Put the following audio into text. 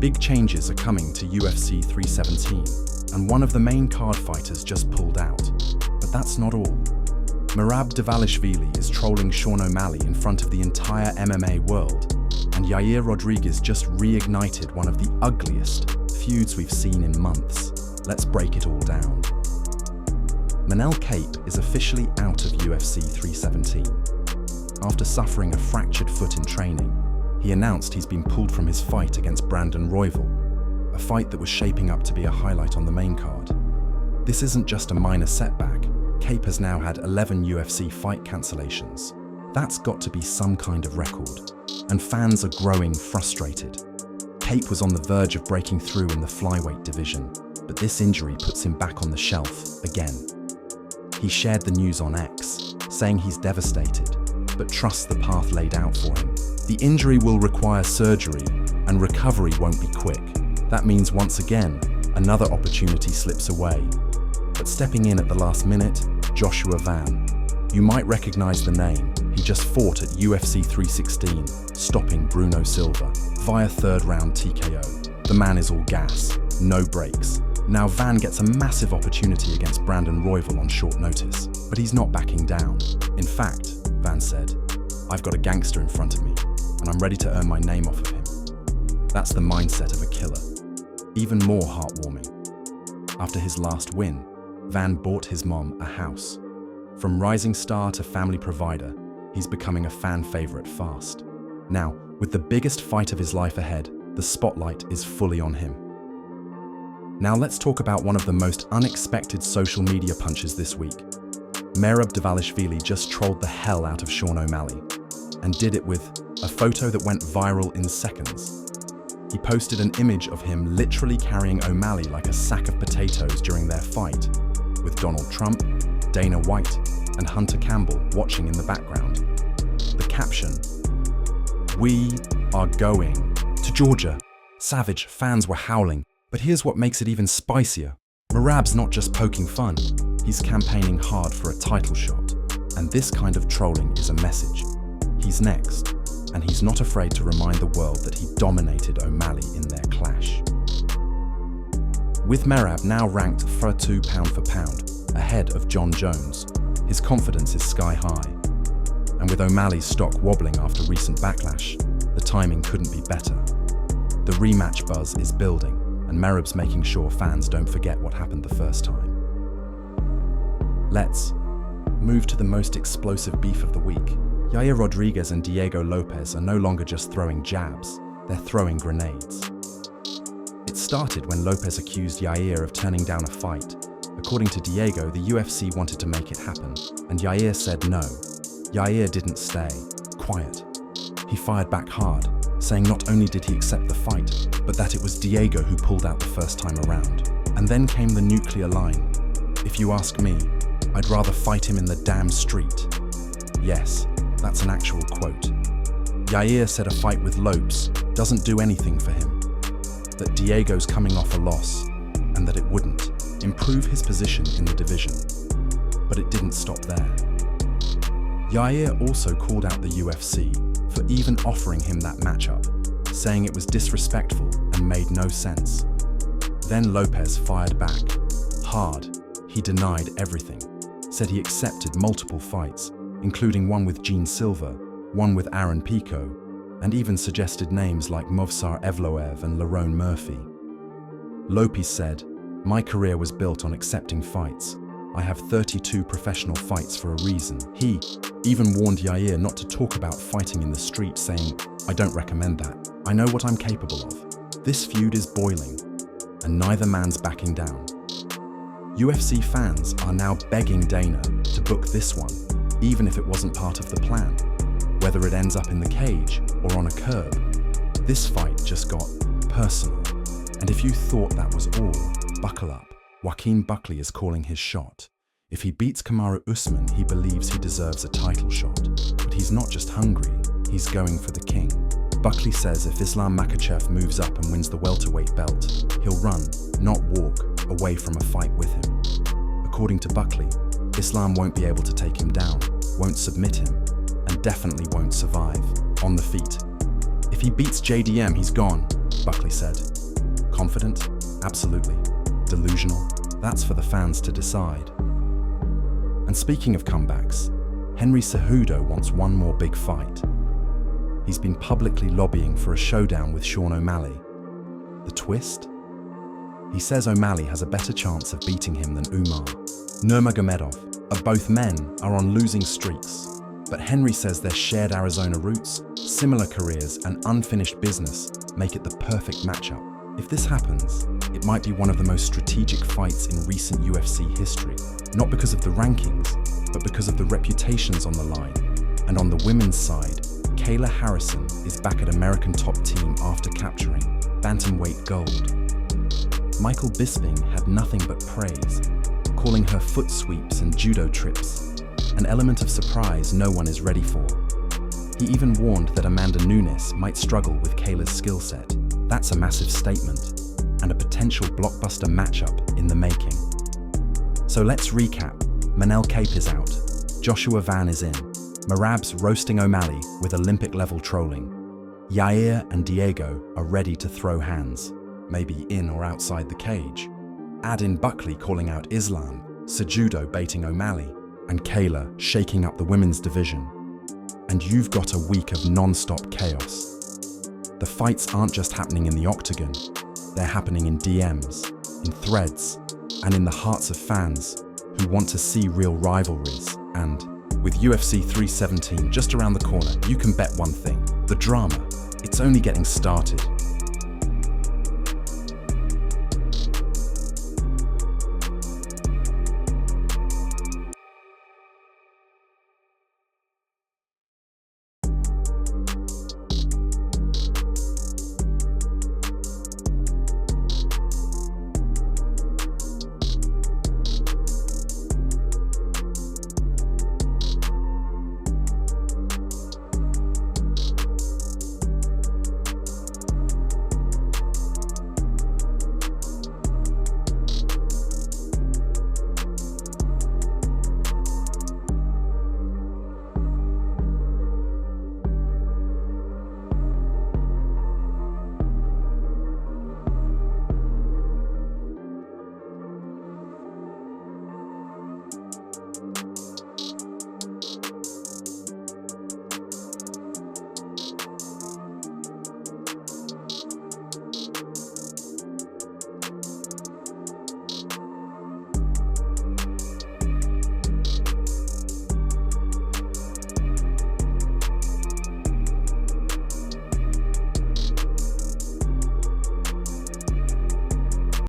Big changes are coming to UFC 317, and one of the main card fighters just pulled out. But that's not all. Merab Dvalishvili is trolling Sean O'Malley in front of the entire MMA world, and Yair Rodriguez just reignited one of the ugliest feuds we've seen in months. Let's break it all down. Manel Kape is officially out of UFC 317. After suffering a fractured foot in training, he announced he's been pulled from his fight against Brandon Royval, a fight that was shaping up to be a highlight on the main card. This isn't just a minor setback. Kape has now had 11 UFC fight cancellations. That's got to be some kind of record, and fans are growing frustrated. Kape was on the verge of breaking through in the flyweight division, but this injury puts him back on the shelf again. He shared the news on X, saying he's devastated, but trusts the path laid out for him. The injury will require surgery, and recovery won't be quick. That means once again, another opportunity slips away. But stepping in at the last minute, Joshua Van. You might recognize the name. He just fought at UFC 316, stopping Bruno Silva via third-round TKO. The man is all gas, no breaks. Now Van gets a massive opportunity against Brandon Royval on short notice, but he's not backing down. In fact, Van said, "I've got a gangster in front of me, and I'm ready to earn my name off of him." That's the mindset of a killer. Even more heartwarming. After his last win, Van bought his mom a house. From rising star to family provider, he's becoming a fan favorite fast. Now, with the biggest fight of his life ahead, the spotlight is fully on him. Now let's talk about one of the most unexpected social media punches this week. Merab Dvalishvili just trolled the hell out of Sean O'Malley, and did it with a photo that went viral in seconds. He posted an image of him literally carrying O'Malley like a sack of potatoes during their fight, with Donald Trump, Dana White, and Hunter Campbell watching in the background. The caption, "We are going to Georgia." Savage fans were howling, but here's what makes it even spicier. Merab's not just poking fun, he's campaigning hard for a title shot. And this kind of trolling is a message. He's next, and he's not afraid to remind the world that he dominated O'Malley in their clash. With Merab now ranked #2 pound for pound, ahead of John Jones, his confidence is sky high. And with O'Malley's stock wobbling after recent backlash, the timing couldn't be better. The rematch buzz is building, and Merab's making sure fans don't forget what happened the first time. Let's move to the most explosive beef of the week. Yair Rodriguez and Diego Lopes are no longer just throwing jabs, they're throwing grenades. It started when Lopes accused Yair of turning down a fight. According to Diego, the UFC wanted to make it happen, and Yair said no. Yair didn't stay quiet. He fired back hard, saying not only did he accept the fight, but that it was Diego who pulled out the first time around. And then came the nuclear line. "If you ask me, I'd rather fight him in the damn street." Yes, that's an actual quote. Yair said a fight with Lopes doesn't do anything for him, that Diego's coming off a loss, and that it wouldn't improve his position in the division. But it didn't stop there. Yair also called out the UFC for even offering him that matchup, saying it was disrespectful and made no sense. Then Lopes fired back, hard. He denied everything, said he accepted multiple fights, including one with Gene Silva, one with Aaron Pico, and even suggested names like Movsar Evloev and Lerone Murphy. Lopes said, "My career was built on accepting fights. I have 32 professional fights for a reason." He even warned Yair not to talk about fighting in the street, saying, "I don't recommend that. I know what I'm capable of." This feud is boiling, and neither man's backing down. UFC fans are now begging Dana to book this one, even if it wasn't part of the plan. Whether it ends up in the cage or on a curb, this fight just got personal. And if you thought that was all, buckle up. Joaquin Buckley is calling his shot. If he beats Kamaru Usman, he believes he deserves a title shot. But he's not just hungry, he's going for the king. Buckley says if Islam Makhachev moves up and wins the welterweight belt, he'll run, not walk, away from a fight with him. According to Buckley, Islam won't be able to take him down, won't submit him, and definitely won't survive on the feet. If he beats JDM, he's gone. Buckley said. Confident? Absolutely. Delusional? That's for the fans to decide. And speaking of comebacks, Henry Cejudo wants one more big fight. He's been publicly lobbying for a showdown with Sean O'Malley. The twist? He says O'Malley has a better chance of beating him than Umar Nurmagomedov. Both men are on losing streaks, but Henry says their shared Arizona roots, similar careers, and unfinished business make it the perfect matchup. If this happens, it might be one of the most strategic fights in recent UFC history, not because of the rankings, but because of the reputations on the line. And on the women's side, Kayla Harrison is back at American Top Team after capturing bantamweight gold. Michael Bisping had nothing but praise, calling her foot sweeps and judo trips an element of surprise no one is ready for. He even warned that Amanda Nunes might struggle with Kayla's skill set. That's a massive statement, and a potential blockbuster matchup in the making. So let's recap. Manel Kape is out, Joshua Van is in, Merab's roasting O'Malley with Olympic-level trolling. Yair and Diego are ready to throw hands, maybe in or outside the cage. Add in Buckley calling out Islam, Cejudo baiting O'Malley, and Kayla shaking up the women's division. And you've got a week of non-stop chaos. The fights aren't just happening in the octagon, they're happening in DMs, in threads, and in the hearts of fans who want to see real rivalries. And with UFC 317 just around the corner, you can bet one thing: the drama, it's only getting started.